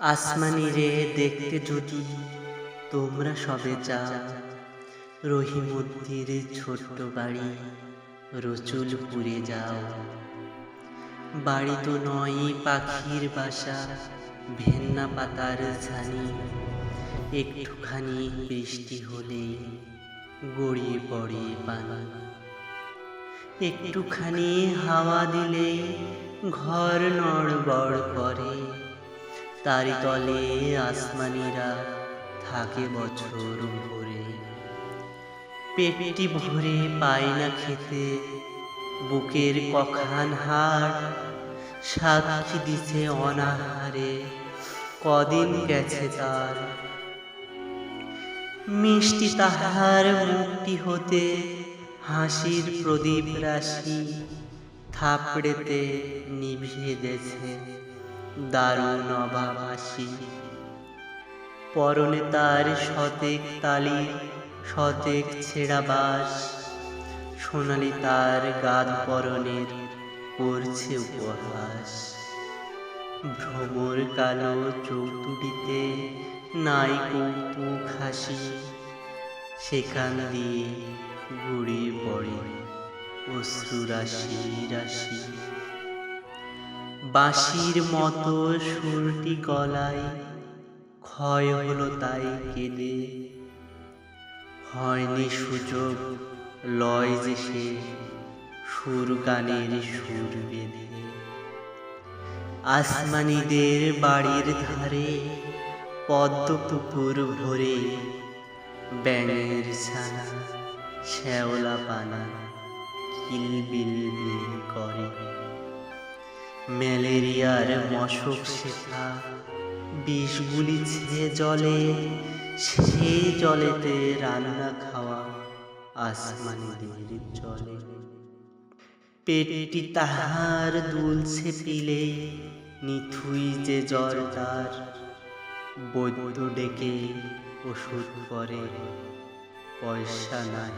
আসমানি রে দেখতে যদি তোমরা সবে যাও, রহিমুদ্দির ছোট্ট বাড়ি রচুলপুরে যাও। বাড়ি তো নয় পাখির বাসা, ভেন্না পাতার ছানি, একটুখানি বৃষ্টি হলে গড়িয়ে পড়ে পানি। একটুখানি হাওয়া দিলে ঘর নড়বড় করে, তারি তলে আসমানিরা থাকে বছর ভরে। পেটটি ভরে পায় না খেতে, বুকের কখান হাড় সাক্ষী দিছে অনাহারে কদিন গেছে তার। মিষ্টি তাহার মুখটি হতে হাসির প্রদীপ রাশি থাপড়েতে নিভিয়ে দেছে দারুণ অভাবাসী। পরনে তার শতেক তালি শতেক ছেঁড়া বাস, সোনালি তার গাদ পরনের করছে উপহাস। ভ্রমর কালো চৌতুটিতে নাই কৌতুক হাসি, সেখান দিয়ে গড়িয়ে পড়ে অশ্রু রাশি রাশি। বাঁশির মতো সুরটি গলায় ক্ষয় হলো তাই কেঁদে, হয়নি সুযোগ লয় যে সে সুর গানের সুর বেঁধে। আসমানিদের বাড়ির ধারে পদ্ম পুকুর ভরে, ব্যাঙের ছানা শ্যাওলা পানা কিলবিলবিল করে। ম্যালেরিয়ার মশক শেখা বিষ গুলিছে জলে, সে জলেতে রান্না খাওয়া আসমানিদের চলে। পেটটি তাহার দুলছে পিলে নিথুই যে জ্বর তার, বৈদ্য ডেকে ওষুধ করে পয়সা নাই।